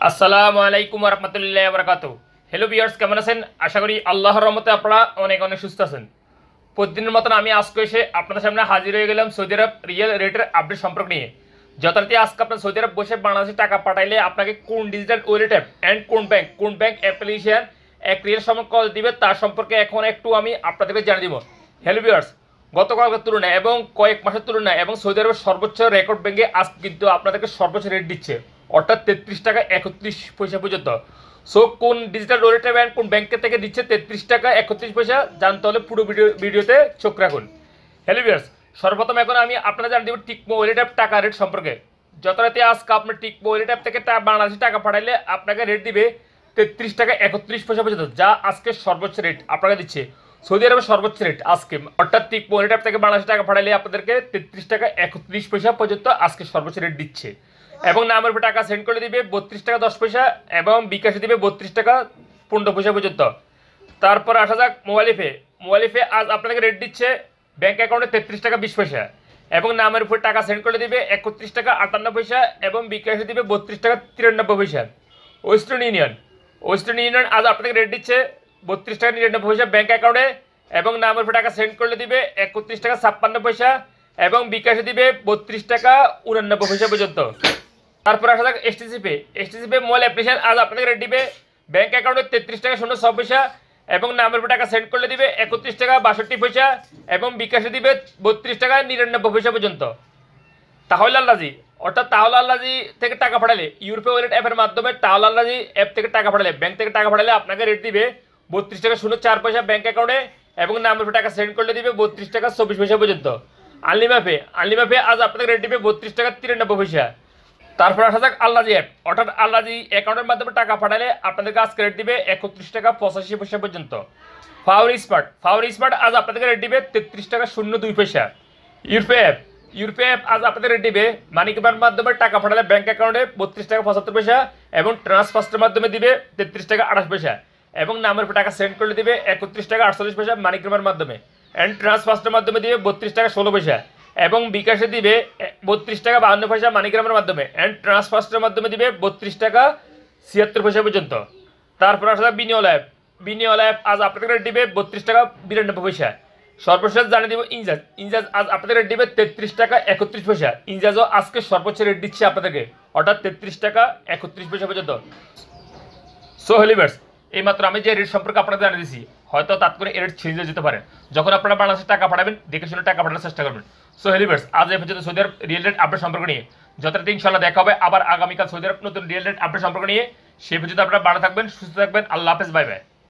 আসসালামু আলাইকুম ওয়া রাহমাতুল্লাহি ওয়া বারাকাতুহু। হ্যালো ভিউয়ার্স, কেমন আছেন? আশা করি আল্লাহর রহমতে আপনারা অনেক অনেক সুস্থ আছেন। প্রতিদিনের মতন আমি আজকে এসে আপনাদের সামনে হাজির হয়ে গেলাম সৌদি আরব রিয়েল রেটের আপডেট সম্পর্ক নিয়ে। যথারীতি আজকে আপনার সৌদি আরব বসে বাংলাদেশে টাকা পাঠাইলে আপনাকে কোন ডিজিটাল ওয়ালেট অ্যাপ অ্যান্ড কোন ব্যাংক অ্যাপ্লিকেশন এক রিয়েল সম্পর্ক দিবে তার সম্পর্কে এখন একটু আমি আপনাদেরকে জানিয়ে দিব। হ্যালো ভিউয়ার্স, গতকালকের তুলনায় এবং কয়েক মাসের তুলনায় এবং সৌদি আরবের সর্বোচ্চ রেকর্ড ব্যাংকে আজ কিন্তু আপনাদেরকে সর্বোচ্চ রেট দিচ্ছে, অর্থাৎ 33 টাকা 31 পয়সা পর্যন্ত। সো কোন ডিজিটাল ওয়ালেট অ্যাপ কোন ব্যাংকের থেকে দিচ্ছে 33 টাকা 31 পয়সা জানতে হলে পুরো ভিডিওতে চোখ রাখুন। হ্যালো ভিউয়ার্স, সর্বপ্রথম এখন আমি আপনাদের জানিয়ে দেব টিকমো ওয়ালেট অ্যাপ টাকা রেট সম্পর্কে। যথারীতি আজকে আপনার টিকমো ওয়ালেট অ্যাপ থেকে বাংলাদেশে টাকা পাঠাইলে আপনাকে রেট দিবে 33 টাকা 31 পয়সা পর্যন্ত, যা আজকে সর্বোচ্চ রেট আপনাকে দিচ্ছে সৌদি আরবের সর্বোচ্চ রেট আজকে। অর্থাৎ টিকমো ওয়ালেট অ্যাপ থেকে বাংলাদেশে টাকা পাঠাইলে আপনাদেরকে 33 টাকা 31 পয়সা পর্যন্ত আজকে সর্বোচ্চ রেট দিচ্ছে। এবং নামের উপর টাকা সেন্ড করে দিবে 32 টাকা 10 পয়সা এবং বিকাশে দিবে 32 টাকা 15 পয়সা পর্যন্ত। তারপর আসা যাক মোবাইল ফে আজ আপনাকে রেট দিচ্ছে ব্যাংক অ্যাকাউন্টে 33 টাকা 20 পয়সা এবং নামের উপর টাকা সেন্ড করে দিবে 31 টাকা 58 পয়সা এবং বিকাশে দিবে 32 টাকা 93 পয়সা। ওয়েস্টার্ন ইউনিয়ন আজ আপনাকে রেট দিচ্ছে 32 টাকা 99 পয়সা ব্যাংক অ্যাকাউন্টে এবং নামের উপর টাকা সেন্ড করলে দিবে 31 টাকা 56 পয়সা এবং বিকাশে দিবে 32 টাকা 89 পয়সা পর্যন্ত। তারপর আসা যাক এসটিসি পে মোবাইল অ্যাপ্লিকেশন আজ আপনাকে রেট দিবে ব্যাংক অ্যাকাউন্টে 33 টাকা 06 পয়সা এবং নামের উপর টাকা সেন্ড করলে দিবে 31 টাকা 62 পয়সা এবং বিকাশে দিবে 32 টাকা 99 পয়সা পর্যন্ত। তাহলে আল্লাজি অর্থাৎ তাহলে আল্লাজি থেকে টাকা পাঠালে ইউরোপে ওয়ালেট অ্যাপের মাধ্যমে তাহলে আল্লাজি অ্যাপ থেকে টাকা পাঠালে ব্যাংক থেকে টাকা পাঠালে আপনাকে রেট দিবে 32 টাকা 04 পয়সা ব্যাংক অ্যাকাউন্টে এবং নামের উপর টাকা সেন্ড করলে দিবে 32 টাকা 24 পয়সা পর্যন্ত। আনলিমা পে আজ আপনাকে রেট দিবে 32 টাকা 93 পয়সা। তারপর আসা যাক আল্লাজি অ্যাপ, অর্থাৎ আল্লাজি অ্যাকাউন্টের মাধ্যমে টাকা পাঠালে আপনাদেরকে আজকে রেট দিবে 31 টাকা 85 পয়সা পর্যন্ত। ফাওরি স্মার্ট আজ আপনাদেরকে রেট দিবে 33 টাকা 02 পয়সা। ইউরোপে অ্যাপ আজ আপনাদের রেট দিবে মানিকের মাধ্যমে টাকা পাঠালে ব্যাংক অ্যাকাউন্টে 32 টাকা 75 পয়সা এবং ট্রান্সফারের মাধ্যমে দিবে 33 টাকা 28 পয়সা এবং নামের উপর টাকা সেন্ড করলে দিবে 31 টাকা 48 পয়সা মানিকের মাধ্যমে অ্যান্ড ট্রান্সফারের মাধ্যমে দিবে 32 টাকা 16 পয়সা এবং বিকাশে দিবে 32 টাকা 52 পয়সা মানিগ্রামের মাধ্যমে অ্যান্ড ট্রান্সফারের মাধ্যমে দিবে 32 টাকা 76 পয়সা পর্যন্ত। তারপর আসলে বিনিওয়ালা অ্যাপ আজ আপনাদের রেট দিবে 32 টাকা 92 পয়সা। সর্বশেষ জানিয়ে দিব ইনজাজ আজ আপনাদের রেট দিবে 33 টাকা 31 পয়সা। ইনজাজও আজকে সর্বোচ্চ রেট দিচ্ছে আপনাদেরকে, অর্থাৎ 33 টাকা 31 পয়সা পর্যন্ত। সো হেলিভার্স, এইমাত্র আমি যে রেট সম্পর্কে আপনাদের জানিয়ে দিচ্ছি হয়তো তাৎক্ষণিক রেট চেঞ্জ হয়ে যেতে পারে। যখন আপনারা বাংলাদেশে টাকা পাঠাবেন দেখে শুনে টাকা পাঠানোর চেষ্টা করবেন। সো হেলিভার্স, আজ এই পর্যন্ত সৌদি আরব রিয়েল রেট আপডেট সম্পর্ক নিয়ে। যথারীতি ইনশাআল্লাহ দেখা হবে আবার আগামীকাল সৌদি আরব নতুন রিয়েল রেট আপডেট সম্পর্ক নিয়ে। সেই পর্যন্ত আপনারা ভালো থাকবেন, সুস্থ থাকবেন। আল্লাহ হাফেজ, বাই বাই।